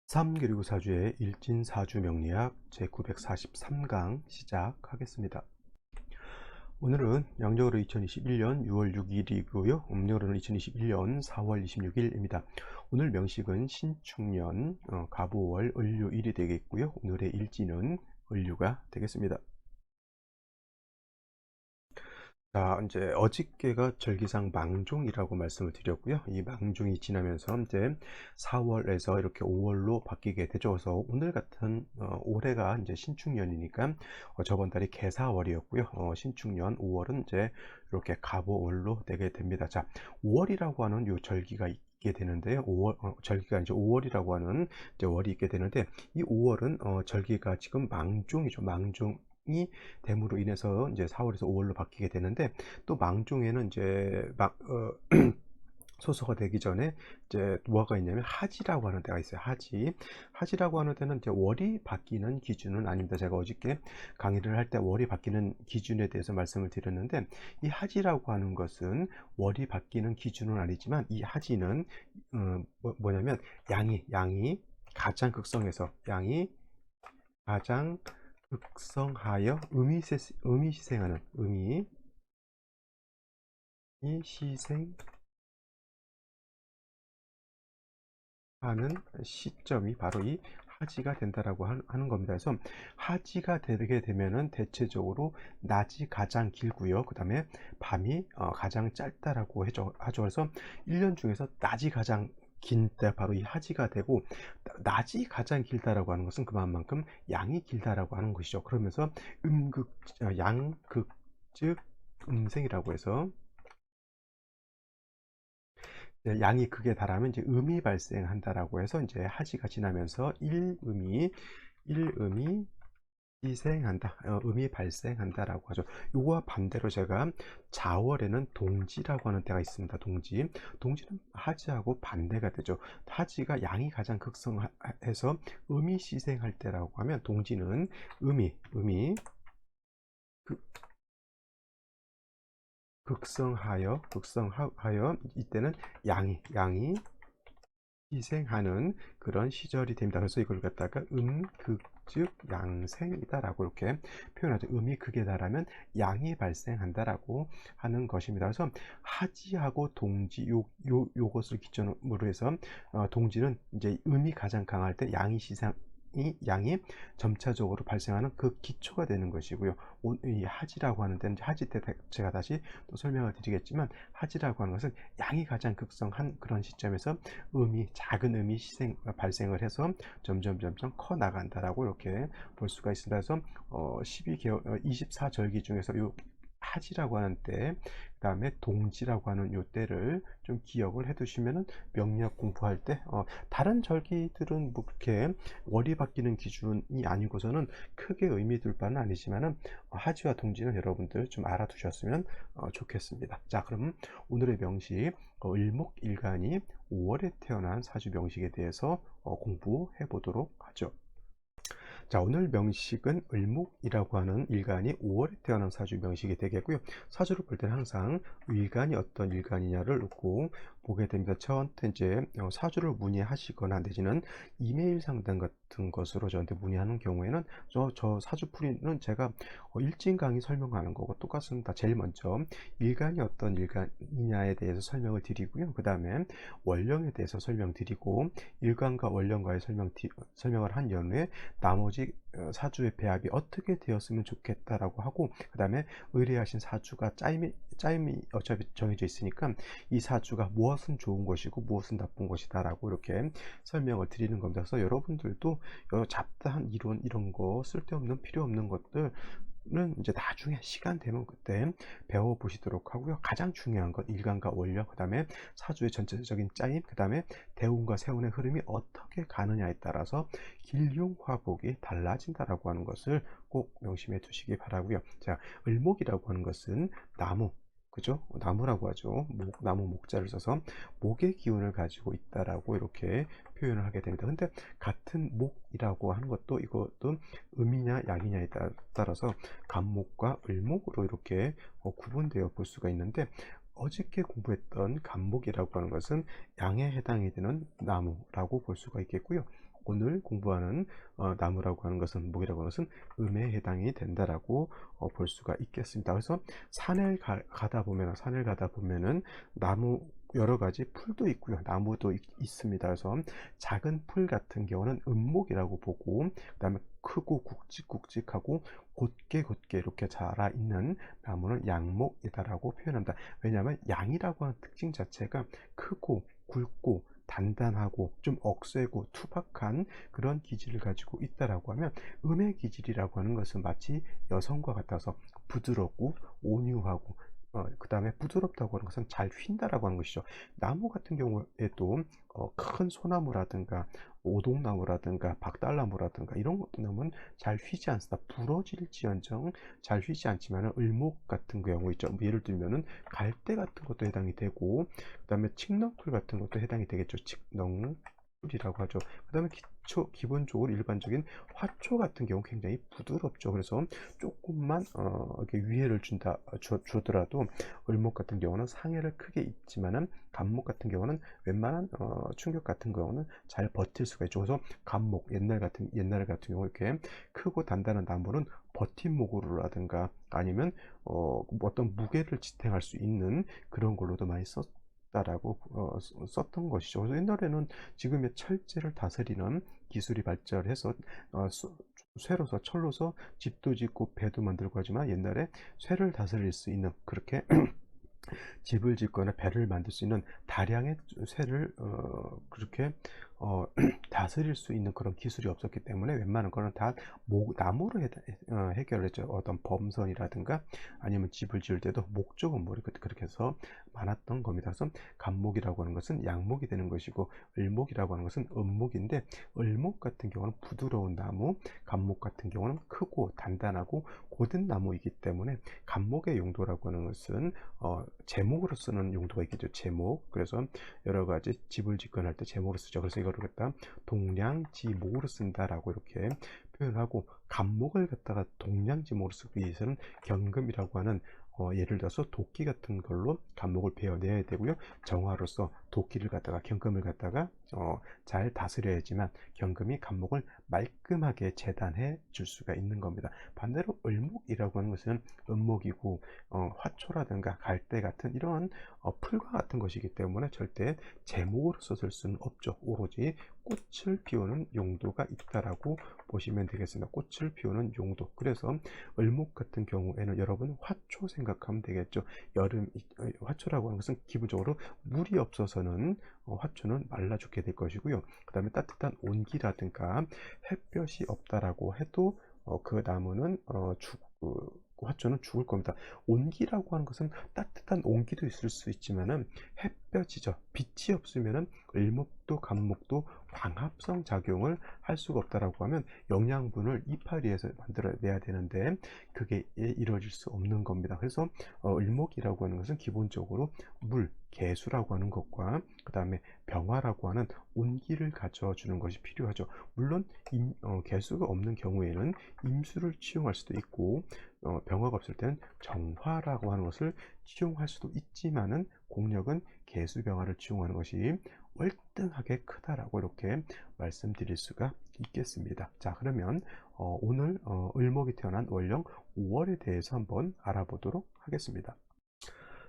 3교리고 사주의 일진사주 명리학 제943강 시작하겠습니다. 오늘은 양력으로 2021년 6월 6일이고요. 음력으로는 2021년 4월 26일입니다. 오늘 명식은 신축년 갑오월 을료일이 되겠고요. 오늘의 일진은 을류가 되겠습니다. 자, 이제 어저께가 절기상 망종이라고 말씀을 드렸고요. 이 망종이 지나면서 이제 4월에서 이렇게 5월로 바뀌게 되죠. 그래서 오늘 같은 올해가 이제 신축년이니까 저번 달이 개사월이었고요. 신축년 5월은 이제 이렇게 갑오월로 되게 됩니다. 자, 5월이라고 하는 요 절기가 있게 되는데요. 5월 절기가 이제 5월이라고 하는 이제 월이 있게 되는데 이 5월은 절기가 지금 망종이죠. 망종이 됨으로 인해서 이제 4월에서 5월로 바뀌게 되는데 또 망종에는 이제 소서가 되기 전에 이제 뭐가 있냐면 하지라고 하는 데가 있어요. 하지라고 하는 데는 이제 월이 바뀌는 기준은 아닙니다. 제가 어저께 강의를 할 때 월이 바뀌는 기준에 대해서 말씀을 드렸는데 이 하지라고 하는 것은 월이 바뀌는 기준은 아니지만 이 하지는 뭐냐면 양이 가장 극성해서 양이 가장 극성하여 음이 희생하는 시점이 바로 이 하지가 된다라고 하는 겁니다. 그래서 하지가 되게 되면은 대체적으로 낮이 가장 길고요. 그 다음에 밤이 가장 짧다라고 하죠. 그래서 1년 중에서 낮이 가장 긴 때 바로 이 하지가 되고, 낮이 가장 길다라고 하는 것은 그만큼 양이 길다라고 하는 것이죠. 그러면서 양극즉 음생이라고 해서 양이 극에 달하면 이제 음이 발생한다라고 해서 이제 하지가 지나면서 일음이 희생한다, 음이 발생한다라고 하죠. 요거와 반대로 제가 자월에는 동지라고 하는 때가 있습니다. 동지는 하지하고 반대가 되죠. 하지가 양이 가장 극성해서 음이 희생할 때라고 하면 동지는 음이 극성하여 이때는 양이 희생하는 그런 시절이 됩니다. 그래서 이걸 갖다가 극즉 양생이다라고 이렇게 표현하죠. 음이 극에 달하면 양이 발생한다라고 하는 것입니다. 그래서 하지하고 동지 요것을 기준으로 해서 동지는 이제 음이 가장 강할 때 양이 점차적으로 발생하는 그 기초가 되는 것이고요. 이 하지라고 하는 데는 하지 때 제가 다시 또 설명을 드리겠지만, 하지라고 하는 것은 양이 가장 극성한 그런 시점에서 작은 음이 발생을 해서 점점 커 나간다라고 이렇게 볼 수가 있습니다. 그래서 24절기 중에서 요 하지라고 하는 때, 그 다음에 동지라고 하는 요 때를 좀 기억을 해 두시면은 명리학 공부할 때 다른 절기들은 뭐 그렇게 월이 바뀌는 기준이 아니고서는 크게 의미 둘 바는 아니지만은 하지와 동지는 여러분들 좀 알아두셨으면 좋겠습니다. 자, 그럼 오늘의 명식 을목일간이 5월에 태어난 사주 명식에 대해서 공부해 보도록 하죠. 자, 오늘 명식은 을목이라고 하는 일간이 5월에 태어난 사주 명식이 되겠고요. 사주를 볼 때는 항상 일간이 어떤 일간이냐를 놓고 보게 됩니다. 저한테 이제 사주를 문의하시거나 내지는 이메일 상담 같은 것으로 저한테 문의하는 경우에는 저 사주풀이는 제가 일진 강의 설명하는 거고 똑같습니다. 제일 먼저 일간이 어떤 일간이냐에 대해서 설명을 드리고요. 그 다음에 원령에 대해서 설명드리고, 일간과 원령과의 설명을 한 연후에 나머지 사주의 배합이 어떻게 되었으면 좋겠다라고 하고, 그 다음에 의뢰하신 사주가 짜임이 어차피 정해져 있으니까 이 사주가 무엇은 좋은 것이고 무엇은 나쁜 것이다 라고 이렇게 설명을 드리는 겁니다. 그래서 여러분들도 잡다한 이론 이런 거 쓸데없는 필요 없는 것들 는 이제 나중에 시간 되면 그때 배워보시도록 하고요. 가장 중요한 건 일간과 원령, 그 다음에 사주의 전체적인 짜임, 그 다음에 대운과 세운의 흐름이 어떻게 가느냐에 따라서 길흉화복이 달라진다라고 하는 것을 꼭 명심해 두시기 바라고요. 자, 을목이라고 하는 것은 나무, 그죠? 나무라고 하죠. 나무 목자를 써서 목의 기운을 가지고 있다라고 이렇게 표현을 하게 됩니다. 근데 같은 목이라고 하는 것도 이것도 음이냐 양이냐에 따라서 간목과 을목으로 이렇게 구분되어 볼 수가 있는데, 어저께 공부했던 간목이라고 하는 것은 양에 해당이 되는 나무라고 볼 수가 있겠고요. 오늘 공부하는 나무라고 하는 것은 목이라고 하는 것은 음에 해당이 된다라고 볼 수가 있겠습니다. 그래서 산을 가다 보면은 나무 여러 가지 풀도 있고요. 나무도 있습니다. 그래서 작은 풀 같은 경우는 음목이라고 보고, 그다음에 크고 굵직굵직하고 곧게 이렇게 자라 있는 나무는 양목이다라고 표현합니다. 왜냐하면 양이라고 하는 특징 자체가 크고 굵고 단단하고 좀 억세고 투박한 그런 기질을 가지고 있다라고 하면, 음의 기질이라고 하는 것은 마치 여성과 같아서 부드럽고 온유하고, 그 다음에 부드럽다고 하는 것은 잘 휜다라고 하는 것이죠. 나무 같은 경우에도 큰 소나무라든가 오동나무라든가 박달나무라든가 이런 나무는 잘 휘지 않습니다. 부러질지언정 잘 휘지 않지만, 을목 같은 경우 있죠. 뭐 예를 들면은 갈대 같은 것도 해당이 되고, 그 다음에 칡넝쿨 같은 것도 해당이 되겠죠. 칡넝쿨이라고 하죠. 그 다음에 기본적으로 일반적인 화초 같은 경우 굉장히 부드럽죠. 그래서 조금만 이렇게 위해를 주더라도 을목 같은 경우는 상해를 크게 입지만은, 간목 같은 경우는 웬만한 충격 같은 경우는 잘 버틸 수가 있죠. 그래서 간목, 옛날 같은 경우 이렇게 크고 단단한 나무는 버팀목으로라든가 아니면 어떤 무게를 지탱할 수 있는 그런 걸로도 많이 썼다라고 썼던 것이죠. 그래서 옛날에는 지금의 철제를 다스리는 기술이 발달해서 쇠로서 철로서 집도 짓고 배도 만들고 하지만, 옛날에 쇠를 다스릴 수 있는, 그렇게 집을 짓거나 배를 만들 수 있는 다량의 쇠를 그렇게 다스릴 수 있는 그런 기술이 없었기 때문에 웬만한 거는 다 나무로 해결을 했죠. 어떤 범선이라든가 아니면 집을 지을 때도 목조건 뭐 그렇게 해서 많았던 겁니다. 그래서 간목이라고 하는 것은 양목이 되는 것이고, 을목이라고 하는 것은 음목인데, 을목 같은 경우는 부드러운 나무, 간목 같은 경우는 크고 단단하고 고든 나무이기 때문에, 간목의 용도라고 하는 것은 제목으로 쓰는 용도가 있겠죠. 제목. 그래서 여러 가지 집을 짓거나 할 때 제목으로 쓰죠. 그래서 이거를 갖다 동량지목으로 쓴다라고 이렇게 표현하고, 간목을 갖다가 동량지목으로 쓰기 위해서는 경금이라고 하는 예를 들어서 도끼 같은 걸로 간목을 베어내야 되고요. 정화로서 도끼를 갖다가, 경금을 갖다가 잘 다스려야지만 경금이 간목을 말끔하게 재단해 줄 수가 있는 겁니다. 반대로 을목이라고 하는 것은 음목이고, 화초라든가 갈대 같은 이러한 풀과 같은 것이기 때문에 절대 제목으로 썼을 수는 없죠. 오로지 꽃을 피우는 용도가 있다라고 보시면 되겠습니다. 꽃을 피우는 용도. 그래서 을목 같은 경우에는 여러분 화초 생각하면 되겠죠. 화초라고 하는 것은 기본적으로 물이 없어서는 화초는 말라 죽게 될 것이고요. 그 다음에 따뜻한 온기라든가 햇볕이 없다라고 해도 그 나무는 화초는 죽을 겁니다. 온기라고 하는 것은 따뜻한 온기도 있을 수 있지만은 햇볕이죠. 빛이 없으면은 을목도 간목도 광합성 작용을 할 수가 없다라고 하면, 영양분을 이파리에서 만들어내야 되는데 그게 이루어질 수 없는 겁니다. 그래서 을목이라고 하는 것은 기본적으로 물, 개수라고 하는 것과 그 다음에 병화라고 하는 온기를 가져주는 것이 필요하죠. 물론 개수가 없는 경우에는 임수를 치용할 수도 있고, 병화가 없을 때는 정화라고 하는 것을 치용할 수도 있지만은, 공력은 개수병화를 치용하는 것이 월등하게 크다라고 이렇게 말씀드릴 수가 있겠습니다. 자, 그러면 오늘 을목이 태어난 월령 5월에 대해서 한번 알아보도록 하겠습니다.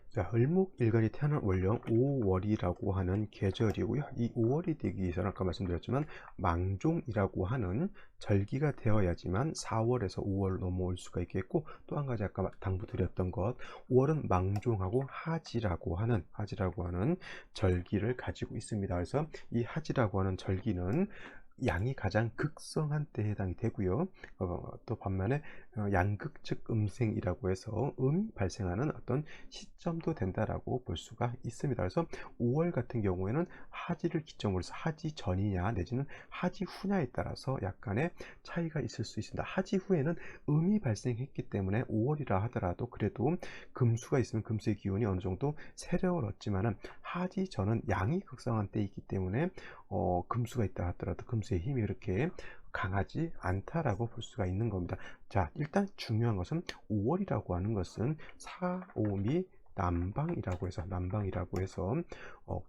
자, 을목일간이 태어난 월령 5월이라고 하는 계절이고요. 이 5월이 되기 위해서는 아까 말씀드렸지만 망종이라고 하는 절기가 되어야지만 4월에서 5월 넘어올 수가 있겠고, 또 한 가지 아까 당부드렸던 것, 5월은 망종하고 하지라고 하는 절기를 가지고 있습니다. 그래서 이 하지라고 하는 절기는 양이 가장 극성한 때에 해당이 되고요. 또 반면에 양극 즉 음생이라고 해서 음이 발생하는 어떤 시점도 된다라고 볼 수가 있습니다. 그래서 5월 같은 경우에는 하지를 기점으로 해서 하지 전이냐 내지는 하지 후냐에 따라서 약간의 차이가 있을 수 있습니다. 하지 후에는 음이 발생했기 때문에 5월이라 하더라도 그래도 금수가 있으면 금수의 기운이 어느 정도 세력을 얻지만은, 하지 전은 양이 극성한 때이기 때문에 금수가 있다 하더라도 금수의 힘이 그렇게 강하지 않다라고 볼 수가 있는 겁니다. 자, 일단 중요한 것은 5월이라고 하는 것은 사오미 남방이라고 해서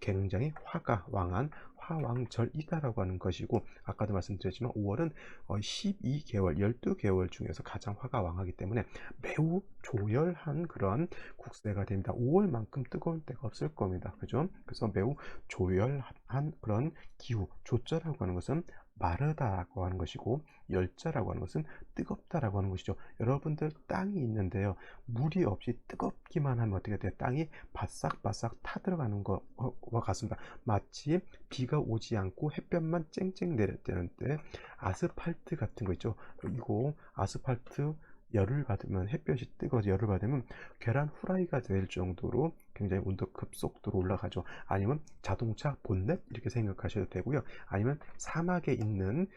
굉장히 화가 왕한 화왕절이다라고 하는 것이고, 아까도 말씀드렸지만 5월은 12개월 12개월 중에서 가장 화가 왕하기 때문에 매우 조열한 그런 국세가 됩니다. 5월만큼 뜨거울 때가 없을 겁니다. 그죠? 그래서 매우 조열한 그런 기후, 조자라고 하는 것은 마르다라고 하는 것이고, 열자라고 하는 것은 뜨겁다라고 하는 것이죠. 여러분들 땅이 있는데요, 물이 없이 뜨겁기만 하면 어떻게 돼요? 땅이 바싹바싹 타들어가는 것과 같습니다. 마치 비가 오지 않고 햇볕만 쨍쨍 내릴 때 아스팔트 같은 거 있죠. 이거 아스팔트 열을 받으면, 햇볕이 뜨거워서 열을 받으면 계란 후라이가 될 정도로 굉장히 온도 급속도로 올라가죠. 아니면 자동차 본넷 이렇게 생각하셔도 되고요. 아니면 사막에 있는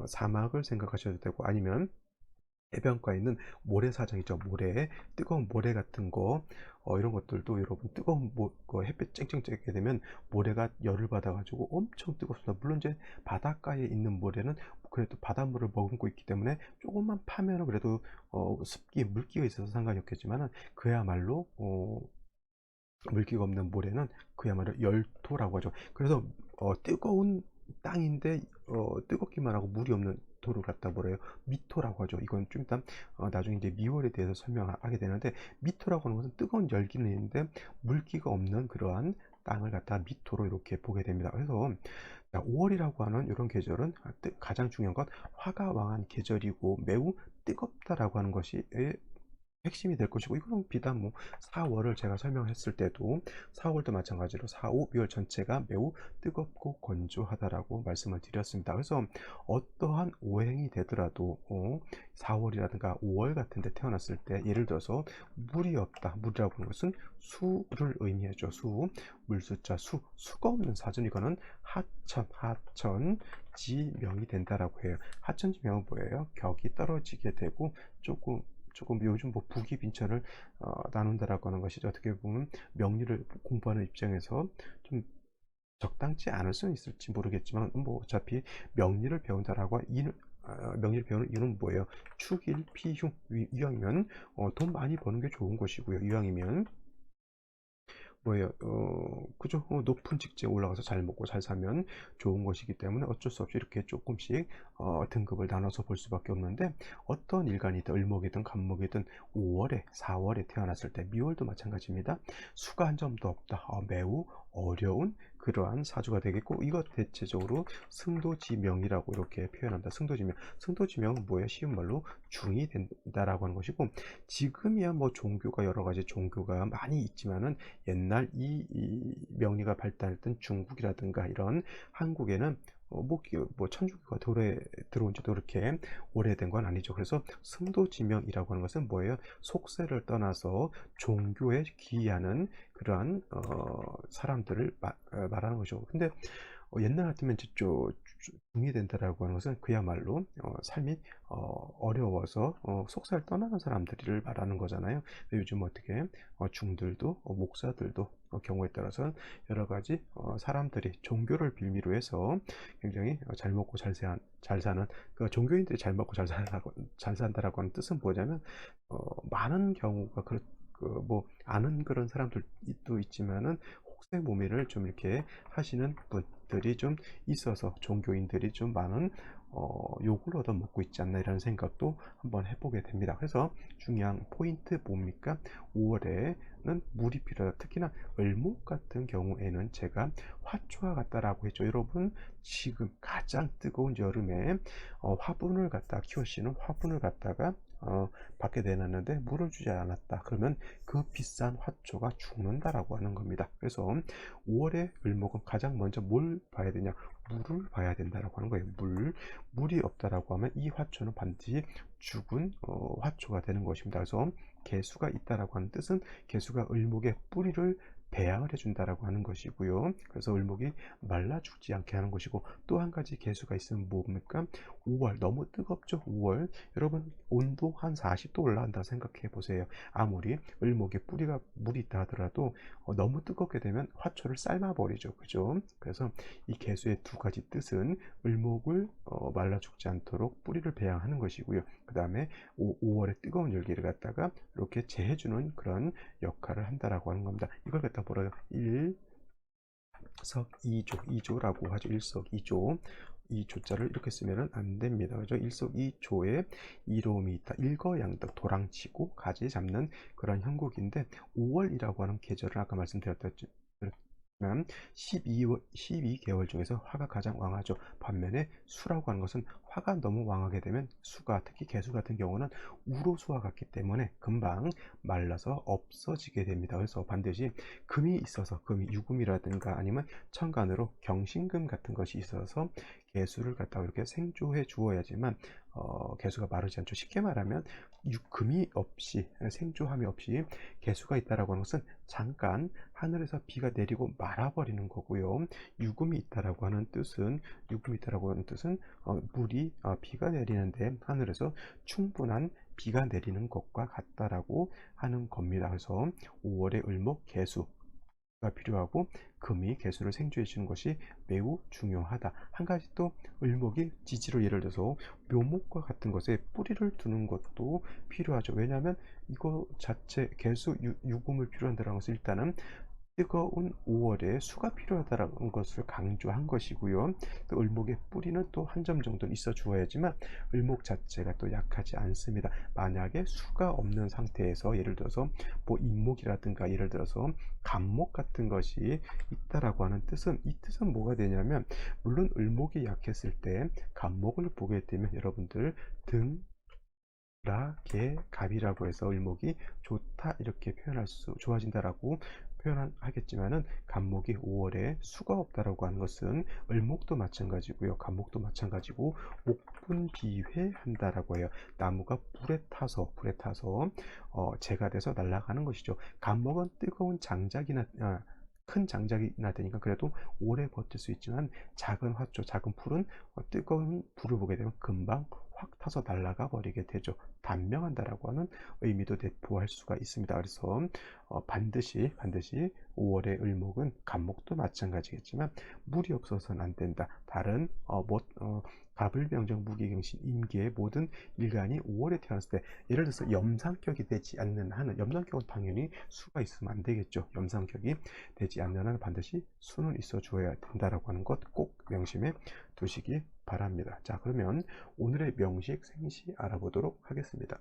사막을 생각하셔도 되고, 아니면 해변가에 있는 모래사장 있죠. 모래, 뜨거운 모래 같은 거, 이런 것들도 여러분 뜨거운 햇빛 쨍쨍 쬐게 되면 모래가 열을 받아가지고 엄청 뜨겁습니다. 물론 이제 바닷가에 있는 모래는 그래도 바닷물을 머금고 있기 때문에 조금만 파면은 그래도 습기, 물기가 있어서 상관이 없겠지만은, 그야말로 물기가 없는 모래는 그야말로 열토라고 하죠. 그래서 뜨거운 땅인데 뜨겁기만 하고 물이 없는 도를 갖다 뭐래요? 미토라고 하죠. 이건 좀 이따 나중에 이제 미월에 대해서 설명하게 되는데, 미토라고 하는 것은 뜨거운 열기는 있는데 물기가 없는 그러한 땅을 갖다 미토로 이렇게 보게 됩니다. 그래서 5월이라고 하는 이런 계절은 가장 중요한 건 화가 왕한 계절이고 매우 뜨겁다라고 하는 것이 핵심이 될 것이고, 이거는 비단 4월을 제가 설명했을 때도 4월도 마찬가지로 4, 5, 6월 전체가 매우 뜨겁고 건조하다라고 말씀을 드렸습니다. 그래서 어떠한 오행이 되더라도 4월이라든가 5월 같은 데 태어났을 때, 예를 들어서 물이 없다. 물이라고 하는 것은 수를 의미하죠. 물수자 수가 없는 사전, 이거는 하천 지명이 된다라고 해요. 하천지명은 뭐예요? 격이 떨어지게 되고 조금 요즘 북이 빈천을 나눈다라고 하는 것이죠. 어떻게 보면 명리를 공부하는 입장에서 좀 적당치 않을 수는 있을지 모르겠지만, 어차피 명리를 배운다라고 명리를 배우는 이유는 뭐예요? 축일피흉, 이왕이면 돈 많이 버는 게 좋은 것이고요. 이왕이면 뭐예요? 그죠? 높은 직지에 올라가서 잘 먹고 잘 살면 좋은 것이기 때문에 어쩔 수 없이 이렇게 조금씩 등급을 나눠서 볼 수밖에 없는데, 어떤 일간이든 을목이든 간목이든 5월에 4월에 태어났을 때, 미월도 마찬가지입니다. 수가 한 점도 없다. 매우 어려운 그러한 사주가 되겠고, 이것 대체적으로 승도지명이라고 이렇게 표현합니다. 승도지명은 뭐예요? 쉬운 말로 중이 된다라고 하는 것이고, 지금이야 종교가 여러 가지 종교가 많이 있지만은, 옛날 이 명리가 발달했던 중국이라든가 이런 한국에는 천주교가 들어온 지도 그렇게 오래된 건 아니죠. 그래서 승도지명이라고 하는 것은 뭐예요? 속세를 떠나서 종교에 기이하는 그러한 사람들을 말하는 거죠. 근데 옛날 같으면 중이 된다라고 하는 것은 그야말로 삶이 어려워서 속살 떠나는 사람들을 말하는 거잖아요. 요즘 어떻게 중들도 목사들도 경우에 따라서는 여러 가지 사람들이 종교를 빌미로 해서 굉장히 잘 먹고 잘 사는, 그 종교인들이 잘 먹고 잘 산다라고 하는 뜻은 뭐냐면, 많은 경우가 아는 그런 사람들도 있지만은 혹세무민을 좀 이렇게 하시는 분들이 좀 있어서 종교인들이 좀 많은 욕을 얻어먹고 있지 않나, 이런 생각도 한번 해보게 됩니다. 그래서 중요한 포인트 뭡니까? 5월에는 물이 필요하다. 특히나 을목 같은 경우에는 제가 화초와 같다라고 했죠. 여러분, 지금 가장 뜨거운 여름에 화분을 갖다 키우시는, 화분을 갖다가 받게 내놨는데 물을 주지 않았다. 그러면 그 비싼 화초가 죽는다라고 하는 겁니다. 그래서 5월에 을목은 가장 먼저 뭘 봐야 되냐? 물을 봐야 된다라고 하는 거예요. 물이 없다라고 하면 이 화초는 반드시 죽은 화초가 되는 것입니다. 그래서 개수가 있다라고 하는 뜻은 개수가 을목의 뿌리를 배양을 해준다라고 하는 것이고요. 그래서 을목이 말라 죽지 않게 하는 것이고, 또 한 가지 개수가 있으면 뭡니까? 5월 너무 뜨겁죠. 5월 여러분 온도 한 40도 올라간다 생각해 보세요. 아무리 을목의 뿌리가 물이 있다 하더라도 너무 뜨겁게 되면 화초를 삶아 버리죠. 그죠? 그래서 이 개수의 두 가지 뜻은 을목을 말라 죽지 않도록 뿌리를 배양하는 것이고요. 그 다음에 5월의 뜨거운 열기를 갖다가 이렇게 재해주는 그런 역할을 한다라고 하는 겁니다. 이걸 갖다 뭐라고 일석이조, 이조라고 하죠. 일석이조. 이 조자를 이렇게 쓰면 안 됩니다. 그죠? 일석이조에 이로움이 있다. 일거양득, 도랑치고 가지 잡는 그런 형국인데, 5월이라고 하는 계절을 아까 말씀드렸던 12개월 중에서 화가 가장 왕하죠. 반면에 수라고 하는 것은 화가 너무 왕하게 되면 수가, 특히 개수 같은 경우는 우로수와 같기 때문에 금방 말라서 없어지게 됩니다. 그래서 반드시 금이 있어서, 금이 유금이라든가 아니면 천간으로 경신금 같은 것이 있어서 개수를 갖다가 이렇게 생조해 주어야지만 개수가 마르지 않죠. 쉽게 말하면 금이 없이, 생조함이 없이 개수가 있다라고 하는 것은 잠깐 하늘에서 비가 내리고 말아버리는 거고요. 유금이 있다라고 하는 뜻은, 물이 비가 내리는데 하늘에서 충분한 비가 내리는 것과 같다라고 하는 겁니다. 그래서 5월의 을목 개수 가 필요하고, 금이 개수를 생조해 주는 것이 매우 중요하다. 한 가지 또 을목이 지지로, 예를 들어서 묘목과 같은 것에 뿌리를 두는 것도 필요하죠. 왜냐하면 이거 자체 개수 유금을 필요한다는 것은 일단은 뜨거운 5월에 수가 필요하다는 것을 강조한 것이고요. 또 을목의 뿌리는 또 한 점 정도는 있어 주어야지만 을목 자체가 또 약하지 않습니다. 만약에 수가 없는 상태에서, 예를 들어서 뭐 인목이라든가 예를 들어서 간목 같은 것이 있다라고 하는 뜻은, 이 뜻은 뭐가 되냐면, 물론 을목이 약했을 때 간목을 보게 되면 여러분들 등 개, 갑이라고 해서 을목이 좋다 이렇게 표현할 수, 좋아진다라고 표현하겠지만은, 간목이 5월에 수가 없다라고 하는 것은 을목도 마찬가지고요, 간목도 마찬가지고 목분비회한다라고 해요. 나무가 불에 타서 재가 돼서 날아가는 것이죠. 간목은 뜨거운 장작이나 큰 장작이나 되니까 그래도 오래 버틸 수 있지만, 작은 화초, 작은 풀은 뜨거운 불을 보게 되면 금방 확 타서 날아가 버리게 되죠. 단명한다라고 하는 의미도 내포할 수가 있습니다. 그래서 반드시 5월의 을목은 간목도 마찬가지겠지만 물이 없어서는 안 된다. 다른 갑을병정 무기경신 임기의 모든 일간이 5월에 태어났을 때, 예를 들어서 염상격이 되지 않는 한은, 염상격은 당연히 수가 있으면 안 되겠죠. 염상격이 되지 않는 한은 반드시 수는 있어 주어야 된다라고 하는 것 꼭 명심해 두시기 바랍니다. 자, 그러면 오늘의 명식 생시 알아보도록 하겠습니다.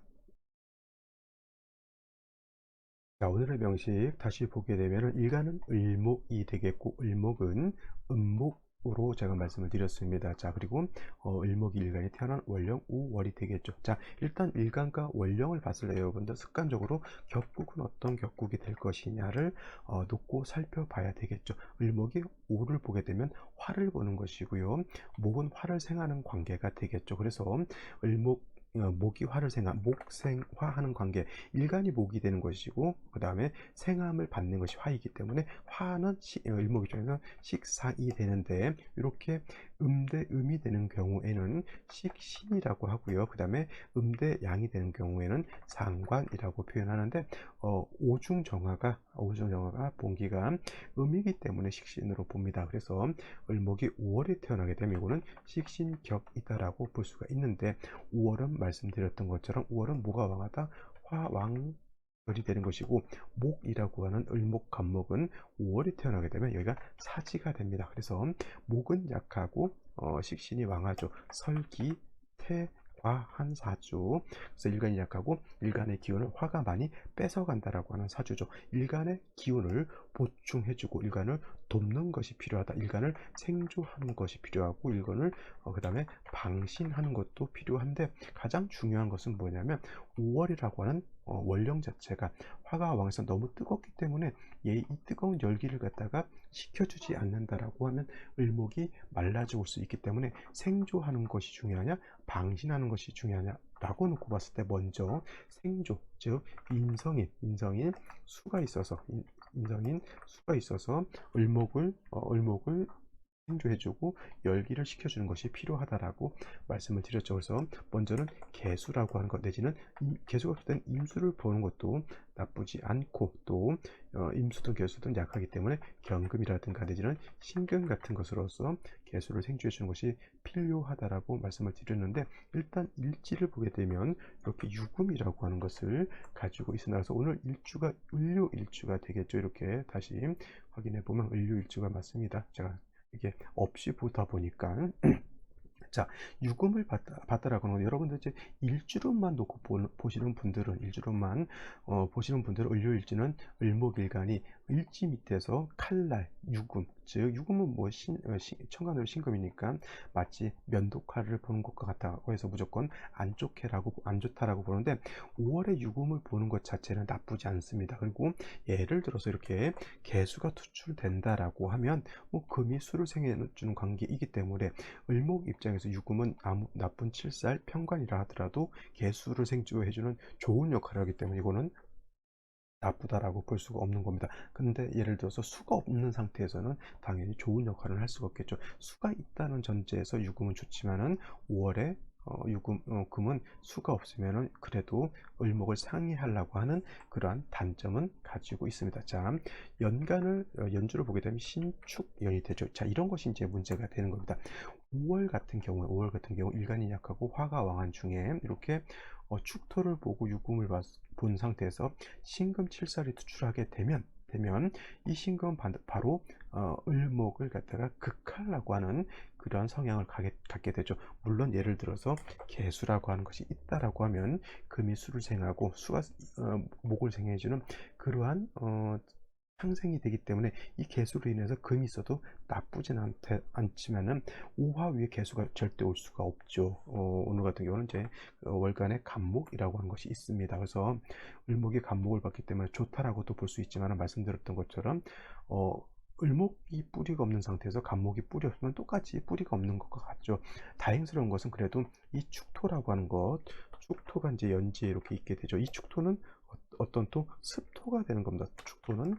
자, 오늘의 명식 다시 보게 되면, 일간은 을목이 되겠고, 을목은 음목으로 제가 말씀을 드렸습니다. 자, 그리고 을목이 일간이 태어난 월령 우월이 되겠죠. 자, 일단 일간과 월령을 봤을 때 여러분들 습관적으로 격국은 어떤 격국이 될 것이냐를 놓고 살펴봐야 되겠죠. 을목이 오를 보게 되면 화를 보는 것이고요, 목은 화를 생하는 관계가 되겠죠. 그래서 목이 화를 목생화하는 관계, 일간이 목이 되는 것이고, 그 다음에 생함을 받는 것이 화이기 때문에 화는 을목 입장에서 식상이 되는데, 이렇게 음대 음이 되는 경우에는 식신이라고 하고요. 그 다음에 음대 양이 되는 경우에는 상관이라고 표현하는데, 오중정화가 본기가 음이기 때문에 식신으로 봅니다. 그래서 을목이 5월에 태어나게 되면 이거는 식신격이다라고 볼 수가 있는데, 5월은 말씀드렸던 것처럼 5월은 뭐가 왕하다? 화왕절이 되는 것이고, 목이라고 하는 을목 간목은 5월에 태어나게 되면 여기가 사지가 됩니다. 그래서 목은 약하고 식신이 왕하죠. 설기, 태, 한 사주. 그래서 일간이 약하고 일간의 기운을 화가 많이 뺏어간다라고 하는 사주죠. 일간의 기운을 보충해주고 일간을 돕는 것이 필요하다. 일간을 생조하는 것이 필요하고, 일간을 그 다음에 방신하는 것도 필요한데, 가장 중요한 것은 뭐냐면 5월이라고 하는 월령 자체가 화가 왕에서 너무 뜨겁기 때문에 이 뜨거운 열기를 갖다가 식혀주지 않는다라고 하면 을목이 말라 죽을 수 있기 때문에, 생조하는 것이 중요하냐 방신하는 것이 중요하냐 라고 놓고 봤을 때, 먼저 생조, 즉 인성인 수가 있어서 인성인 수가 있어서 을목을 생조해주고 열기를 식혀주는 것이 필요하다라고 말씀을 드렸죠. 그래서 먼저는 개수라고 하는 것 내지는 개수가 없을 땐 임수를 보는 것도 나쁘지 않고 또 임수든 개수든 약하기 때문에 경금이라든가 내지는 신금 같은 것으로서 개수를 생조해 주는 것이 필요하다라고 말씀을 드렸는데, 일단 일지를 보게 되면 이렇게 유금이라고 하는 것을 가지고 있습니다. 그래서 오늘 일주가 을료일주가 되겠죠. 이렇게 다시 확인해 보면 을료일주가 맞습니다. 제가 이게 없이 보다 보니까 자, 유금을 받다라고 하는 건 여러분들 이제 일주로만 놓고 보시는 분들은 보시는 분들은 을료일지는 을목일간이 일지 밑에서 칼날 유금, 즉 유금은 뭐 천간으로 신금이니까 마치 면도칼을 보는 것과 같다고 해서 무조건 안 좋다라고 보는데, 5월에 유금을 보는 것 자체는 나쁘지 않습니다. 그리고 예를 들어서 이렇게 개수가 투출된다라고 하면 뭐 금이 수를 생해주는 관계이기 때문에 을목 입장에서 유금은 아무 나쁜 칠살 편관이라 하더라도 개수를 생조해주는 좋은 역할을 하기 때문에 이거는 나쁘다라고 볼 수가 없는 겁니다. 근데 예를 들어서 수가 없는 상태에서는 당연히 좋은 역할을 할 수가 없겠죠. 수가 있다는 전제에서 유금은 좋지만은 5월에 금은 수가 없으면은 그래도 을목을 상회하려고 하는 그러한 단점은 가지고 있습니다. 자, 연주를 보게 되면 신축연이 되죠. 자, 이런 것이 이제 문제가 되는 겁니다. 5월 같은 경우 일간이 약하고 화가 왕한 중에 이렇게 축토를 보고 유금을 본 상태에서 신금 칠살이 투출하게 되면 이 신금은 바로 을목을 갖다가 극하려고 하는 그러한 성향을 갖게 되죠. 물론 예를 들어서 개수라고 하는 것이 있다라고 하면 금이 수를 생하고 수가 목을 생해주는 그러한 상생이 되기 때문에 이 개수로 인해서 금이 있어도 나쁘진 않지만은 5화 위에 개수가 절대 올 수가 없죠. 오늘 같은 경우는 이제 월간의 간목이라고 하는 것이 있습니다. 그래서 을목이 간목을 받기 때문에 좋다라고도 볼 수 있지만, 말씀드렸던 것처럼 을목이 뿌리가 없는 상태에서 간목이 뿌리 없으면 똑같이 뿌리가 없는 것과 같죠. 다행스러운 것은 그래도 이 축토라고 하는 것, 축토가 이제 연지에 이렇게 있게 되죠. 이 축토는 어떤 또 습토가 되는 겁니다. 축토는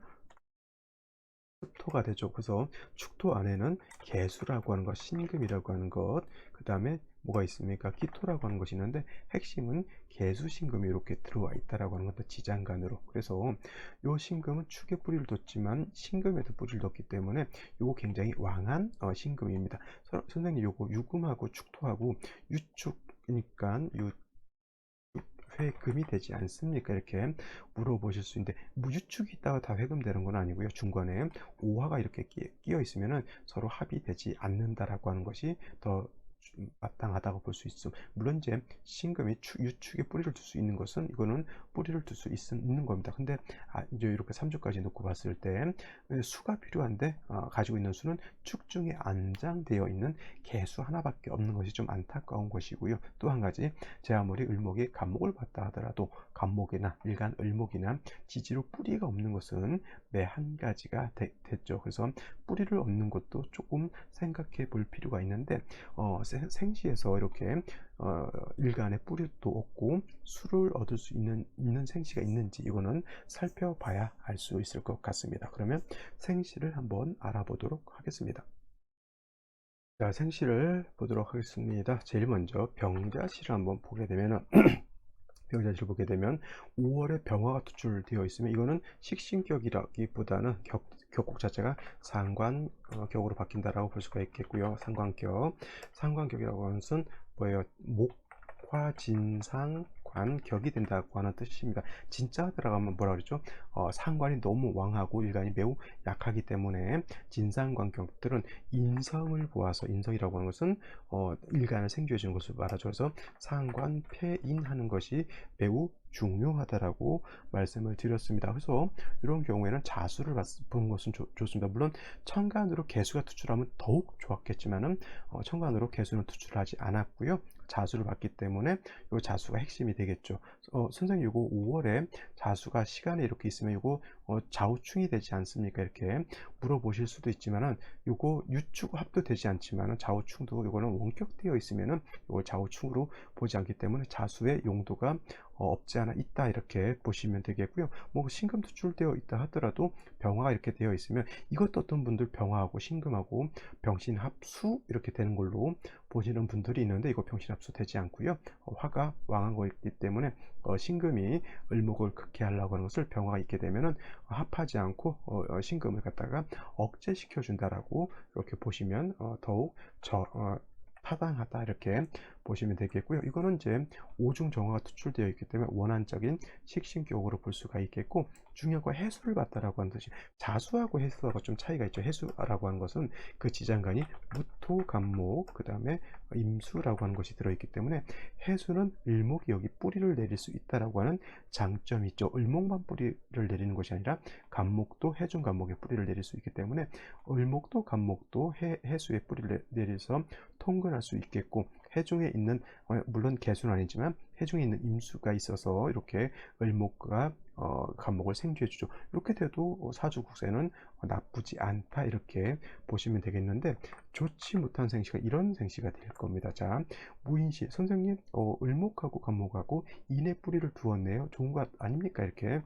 습토가 되죠. 그래서 축토 안에는 개수라고 하는 것, 신금이라고 하는 것, 그 다음에 뭐가 있습니까? 기토라고 하는 것이 있는데, 핵심은 개수 신금이 이렇게 들어와 있다라고 하는 것도 지장간으로. 그래서 요 신금은 축에 뿌리를 뒀지만 신금에도 뿌리를 뒀기 때문에 요거 굉장히 왕한 신금입니다. 선생님, 요거 유금하고 축토하고 유축이니까 회금이 되지 않습니까? 이렇게 물어보실 수 있는데, 뭐 유축이 있다가 다 회금되는 건 아니고요. 중간에 오화가 이렇게 끼어 있으면은 서로 합의되지 않는다라고 하는 것이 더 마땅하다고 볼 수 있음. 물론 이제 신금이 유축에 뿌리를 둘 수 있는 것은 이거는 뿌리를 둘 수 있는 겁니다. 근데 이제 이렇게 3주까지 놓고 봤을 때 수가 필요한데 가지고 있는 수는 축 중에 안장되어 있는 개수 하나밖에 없는 것이 좀 안타까운 것이고요. 또 한 가지, 제 아무리 을목이 간목을 봤다 하더라도 간목이나 일간 을목이나 지지로 뿌리가 없는 것은 매 한 가지가 됐죠. 그래서 뿌리를 얻는 것도 조금 생각해 볼 필요가 있는데, 생시에서 이렇게 일간의 뿌리도 없고 수를 얻을 수 있는 생시가 있는지 이거는 살펴봐야 알 수 있을 것 같습니다. 그러면 생시를 한번 알아보도록 하겠습니다. 자, 생시를 보도록 하겠습니다. 제일 먼저 병자시를 한번 보게 되면은 병자시를 보게 되면 5월에 병화가 투출되어 있으면 이거는 식신격이라기보다는 격국 자체가 상관격으로 바뀐다라고 볼 수가 있겠고요. 상관격이라고 하는 것은 뭐예요? 목화진상관격이 된다고 하는 뜻입니다. 진짜 들어가면 뭐라 그랬죠? 상관이 너무 왕하고 일간이 매우 약하기 때문에 진상관격들은 인성을 보아서, 인성이라고 하는 것은 일간을 생겨해 주는 것을 말하죠. 그래서 상관패인하는 것이 매우 중요하다라고 말씀을 드렸습니다. 그래서 이런 경우에는 자수를 보는 것은 좋습니다. 물론 천간으로 개수가 투출하면 더욱 좋았겠지만은 천간으로 개수는 투출하지 않았고요. 자수를 봤기 때문에 이 자수가 핵심이 되겠죠. 선생님, 이거 5월에 자수가 시간에 이렇게 있으면 이거 좌우충이 되지 않습니까? 이렇게 물어보실 수도 있지만은 이거 유축 합도 되지 않지만은 좌우충도 이거는 원격되어 있으면은 이걸 좌우충으로 보지 않기 때문에 자수의 용도가 없지 않아 있다 이렇게 보시면 되겠고요. 뭐 신금 투출되어 있다 하더라도 병화가 이렇게 되어 있으면 이것도 어떤 분들 병화하고 신금하고 병신합수 이렇게 되는 걸로 보시는 분들이 있는데, 이거 병신합수 되지 않고요. 화가 왕한 거있기 때문에 신금이 을목을 극해하려고 하는 것을 병화가 있게 되면은 합하지 않고 신금을 갖다가 억제시켜 준다라고 이렇게 보시면 더욱 타당하다 이렇게 보시면 되겠고요. 이거는 이제 오중 정화가 투출되어 있기 때문에 원한적인 식신격으로 볼 수가 있겠고, 중요한 건 해수를 봤다라고 하는 뜻이, 자수하고 해수하고 좀 차이가 있죠. 해수라고 하는 것은 그 지장간이 무토, 간목, 그 다음에 임수라고 하는 것이 들어있기 때문에 해수는 을목이 여기 뿌리를 내릴 수 있다라고 하는 장점이 있죠. 을목만 뿌리를 내리는 것이 아니라 간목도 해중 간목에 뿌리를 내릴 수 있기 때문에 을목도 간목도 해수에 뿌리를 내려서 통근할 수 있겠고, 해중에 있는 물론 개수는 아니지만 해중에 있는 임수가 있어서 이렇게 을목과 간목을 생주해 주죠. 이렇게 돼도 사주국세는 나쁘지 않다 이렇게 보시면 되겠는데, 좋지 못한 생시가 이런 생시가 될 겁니다. 자, 무인시 선생님 을목하고 간목하고 인의 뿌리를 두었네요. 좋은 것 아닙니까? 이렇게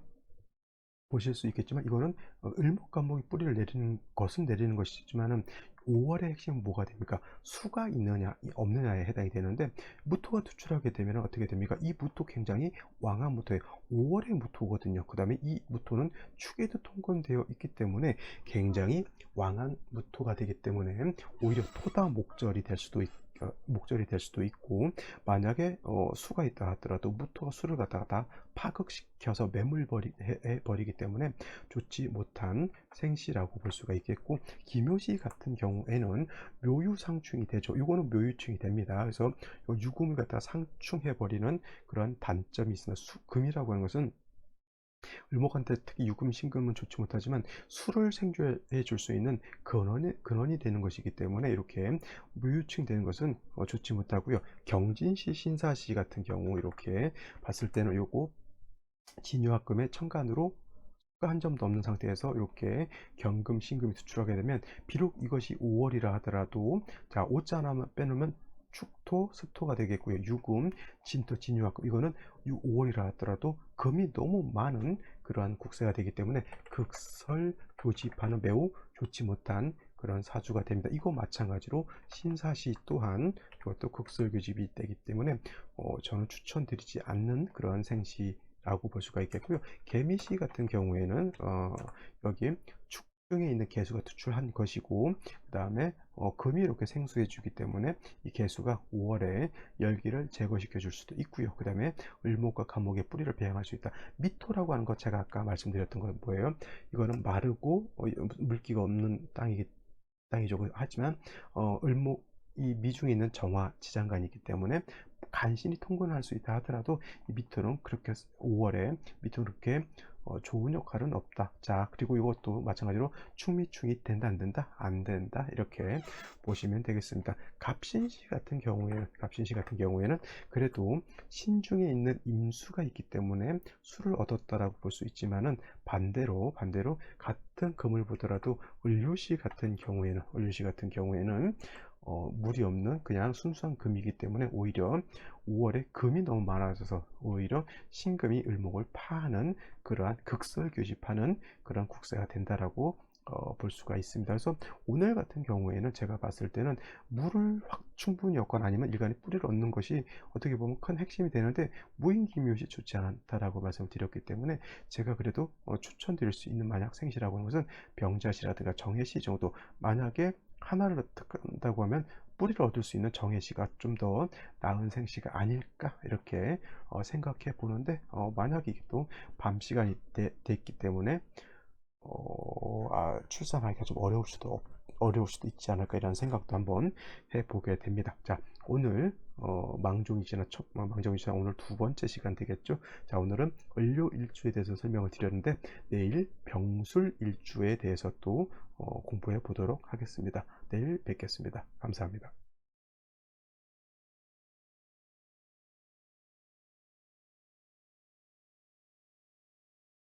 보실 수 있겠지만, 이거는 을목간목이 뿌리를 내리는 것은 내리는 것이지만은 5월의 핵심은 뭐가 됩니까? 수가 있느냐 없느냐에 해당이 되는데, 무토가 투출하게 되면 어떻게 됩니까? 이 무토 굉장히 왕한 무토예요. 5월의 무토거든요. 그 다음에 이 무토는 축에도 통건되어 있기 때문에 굉장히 왕한 무토가 되기 때문에 오히려 토다 목절이 될 수도 있고, 만약에 수가 있다 하더라도 무토가 수를 갖다가 다 파극시켜서 매물버리기 때문에 좋지 못한 생시라고 볼 수가 있겠고, 기묘시 같은 경우에는 묘유상충이 되죠. 이거는 묘유충이 됩니다. 그래서 유금을 갖다가 상충해버리는 그런 단점이 있으나, 금이라고 하는 것은 을목한테 특히 유금, 신금은 좋지 못하지만 수를 생존해 줄 수 있는 근원이 되는 것이기 때문에 이렇게 무유층 되는 것은 좋지 못하고요. 경진시, 신사시 같은 경우 이렇게 봤을 때는 요거 진유합금의 천간으로 한 점도 없는 상태에서 이렇게 경금, 신금이 수출하게 되면, 비록 이것이 5월이라 하더라도 자, 오자 하나만 빼놓으면 축토, 습토가 되겠고요. 유금, 진토, 진유합금, 이거는 5월이라 하더라도 금이 너무 많은 그러한 국세가 되기 때문에 극설 교집하는 매우 좋지 못한 그런 사주가 됩니다. 이거 마찬가지로 신사시 또한 이것도 극설 교집이 되기 때문에 저는 추천드리지 않는 그런 생시 라고 볼 수가 있겠고요. 개미시 같은 경우에는 여기 축중에 있는 개수가 투출한 것이고, 그 다음에 금이 이렇게 생수해 주기 때문에 이 개수가 5월에 열기를 제거시켜 줄 수도 있고요. 그 다음에 을목과 간목의 뿌리를 배양할 수 있다. 미토라고 하는 것, 제가 아까 말씀드렸던 건 뭐예요? 이거는 마르고 물기가 없는 땅이죠. 하지만 을목, 이 미중에 있는 정화 지장간이기 때문에 간신히 통근할 수 있다 하더라도 이 미토는 그렇게 5월에 미토는 그렇게 좋은 역할은 없다. 자, 그리고 이것도 마찬가지로 충미충이 된다 안 된다? 안 된다. 이렇게 보시면 되겠습니다. 갑신시 같은 경우에는 그래도 신중에 있는 임수가 있기 때문에 수를 얻었다라고 볼 수 있지만은, 반대로 같은 금을 보더라도 을유시 같은 경우에는 물이 없는 그냥 순수한 금이기 때문에 오히려 5월에 금이 너무 많아져서 오히려 신금이 을목을 파하는 그러한 극설교집하는 그런 국세가 된다라고 볼 수가 있습니다. 그래서 오늘 같은 경우에는 제가 봤을 때는 물을 충분히 얻거나 아니면 일간의 뿌리를 얻는 것이 어떻게 보면 큰 핵심이 되는데, 무인기묘시 좋지 않다라고 말씀을 드렸기 때문에 제가 그래도 추천드릴 수 있는 만약 생시라고 하는 것은 병자시라든가 정해시 정도, 만약에 하나를 득한다고 하면 뿌리를 얻을 수 있는 정해시가 좀 더 나은 생시가 아닐까 이렇게 생각해 보는데, 만약에 또 밤 시간이 됐기 때문에 출산하기가 좀 어려울 수도 있지 않을까 이런 생각도 한번 해보게 됩니다. 자, 오늘 망종이시나 오늘 두 번째 시간 되겠죠. 자, 오늘은 을료일주에 대해서 설명을 드렸는데, 내일 병술일주에 대해서 또 공부해 보도록 하겠습니다. 내일 뵙겠습니다. 감사합니다.